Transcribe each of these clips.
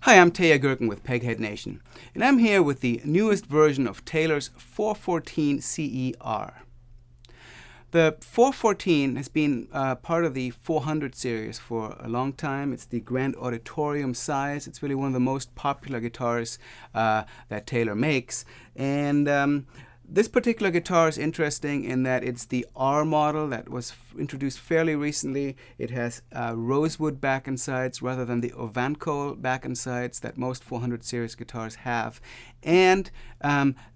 Hi, I'm Teja Gerken with Peghead Nation, and I'm here with the newest version of Taylor's 414ce-R. The 414 has been part of the 400 series for a long time. It's the grand auditorium size. It's really one of the most popular guitars that Taylor makes. And this particular guitar is interesting in that it's the R model that was introduced fairly recently. It has rosewood back and sides rather than the Ovanco back and sides that most 400 series guitars have. And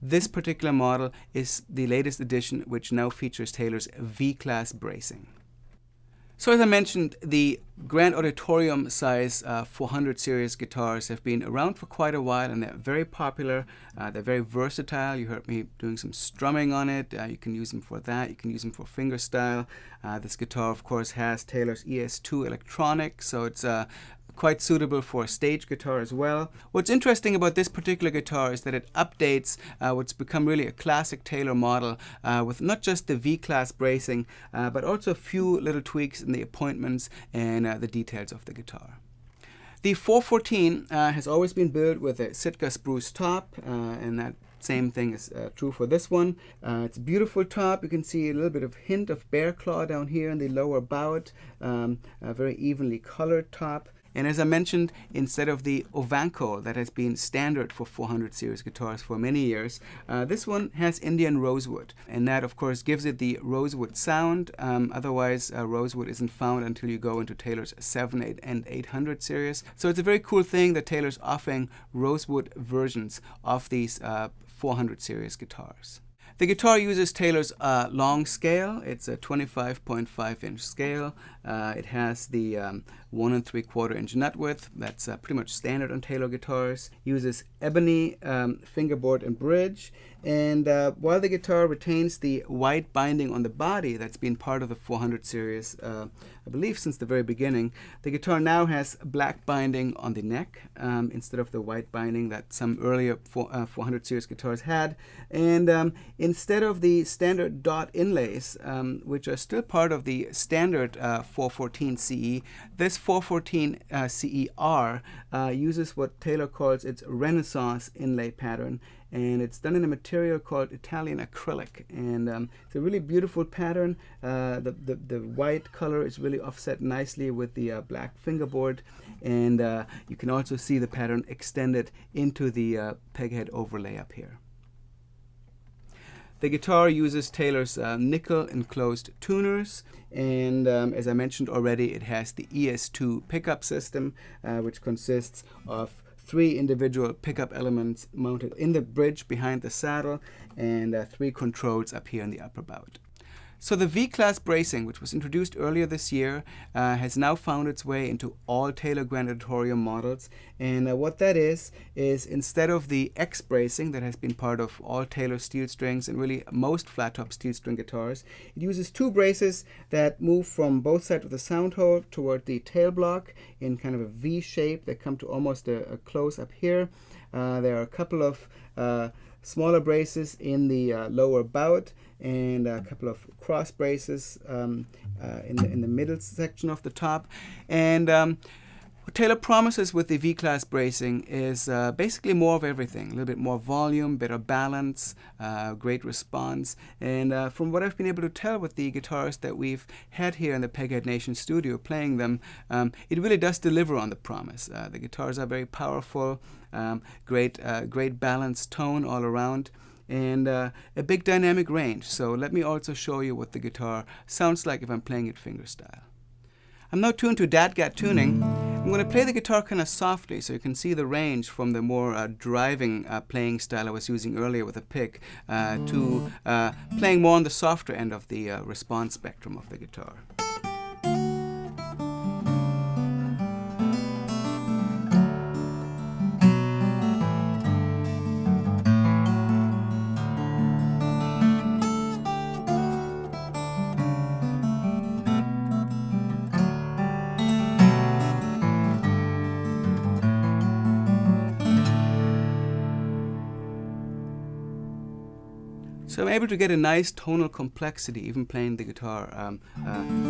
this particular model is the latest edition, which now features Taylor's V-class bracing. So as I mentioned, the grand auditorium size 400 series guitars have been around for quite a while, and they're very popular. They're very versatile. You heard me doing some strumming on it. You can use them for that. You can use them for fingerstyle. This guitar, of course, has Taylor's ES2 electronic, so it's quite suitable for a stage guitar as well. What's interesting about this particular guitar is that it updates what's become really a classic Taylor model with not just the V-class bracing, but also a few little tweaks in the appointments and the details of the guitar. The 414 has always been built with a Sitka spruce top, and that same thing is true for this one. It's a beautiful top. You can see a little bit of hint of bear claw down here in the lower bout, a very evenly colored top. And as I mentioned, instead of the Ovanco that has been standard for 400 series guitars for many years, this one has Indian rosewood. And that, of course, gives it the rosewood sound. Otherwise, rosewood isn't found until you go into Taylor's 7, 8, and 800 series. So it's a very cool thing that Taylor's offering rosewood versions of these 400 series guitars. The guitar uses Taylor's long scale. It's a 25.5-inch scale. It has the 1 3/4 inch nut width. That's pretty much standard on Taylor guitars. Uses ebony fingerboard and bridge. And while the guitar retains the white binding on the body that's been part of the 400 series, I believe since the very beginning, the guitar now has black binding on the neck instead of the white binding that some earlier 400 series guitars had. And instead of the standard dot inlays, which are still part of the standard 414ce, this 414ce-R uses what Taylor calls its Renaissance inlay pattern. And it's done in a material called Italian acrylic, and it's a really beautiful pattern. The white color is really offset nicely with the black fingerboard, and you can also see the pattern extended into the peghead overlay up here. The guitar uses Taylor's nickel enclosed tuners, and as I mentioned already, it has the ES2 pickup system, which consists of 3 individual pickup elements mounted in the bridge behind the saddle, and 3 controls up here in the upper bout. So the V-class bracing, which was introduced earlier this year, has now found its way into all Taylor Grand Auditorium models. And what that is instead of the X bracing that has been part of all Taylor steel strings and really most flat-top steel string guitars, it uses 2 braces that move from both sides of the sound hole toward the tail block in kind of a V shape. They come to almost a close up here. There are a couple of smaller braces in the lower bout, and a couple of cross braces in the middle section of the top. And what Taylor promises with the V-class bracing is basically more of everything. A little bit more volume, better balance, great response. And from what I've been able to tell with the guitars that we've had here in the Peghead Nation studio playing them, it really does deliver on the promise. The guitars are very powerful, great balanced tone all around, and a big dynamic range. So let me also show you what the guitar sounds like if I'm playing it fingerstyle. I'm now tuned to DADGAT tuning. I'm going to play the guitar kind of softly so you can see the range from the more driving playing style I was using earlier with a pick to playing more on the softer end of the response spectrum of the guitar. So I'm able to get a nice tonal complexity, even playing the guitar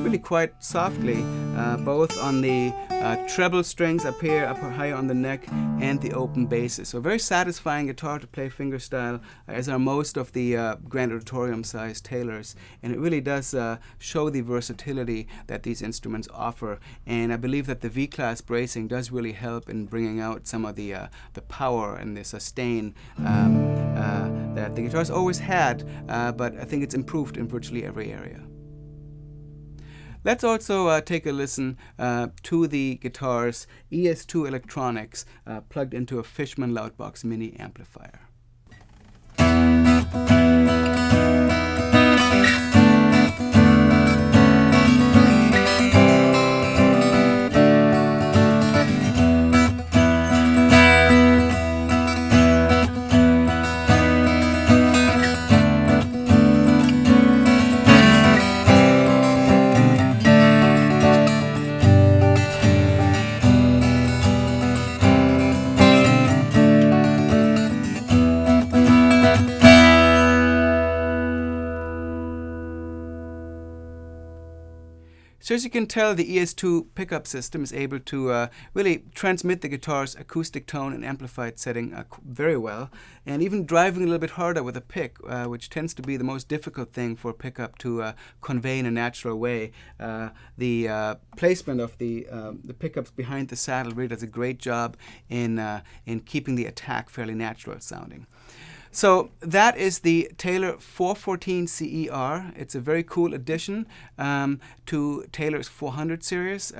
really quite softly, both on the treble strings up here, up higher on the neck, and the open basses. So very satisfying guitar to play fingerstyle, as are most of the grand auditorium size Taylors. And it really does show the versatility that these instruments offer. And I believe that the V-class bracing does really help in bringing out some of the power and the sustain that the guitar's always had, but I think it's improved in virtually every area. Let's also take a listen to the guitar's ES2 electronics plugged into a Fishman Loudbox mini amplifier. So as you can tell, the ES2 pickup system is able to really transmit the guitar's acoustic tone and amplified setting very well, and even driving a little bit harder with a pick, which tends to be the most difficult thing for a pickup to convey in a natural way. The placement of the pickups behind the saddle really does a great job in keeping the attack fairly natural sounding. So that is the Taylor 414ce-R. It's a very cool addition to Taylor's 400 series,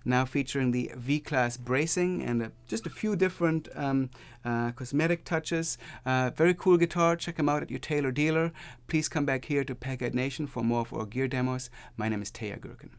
now featuring the V-class bracing and just a few different cosmetic touches. Very cool guitar. Check them out at your Taylor dealer. Please come back here to Peghead Nation for more of our gear demos. My name is Teja Gerken.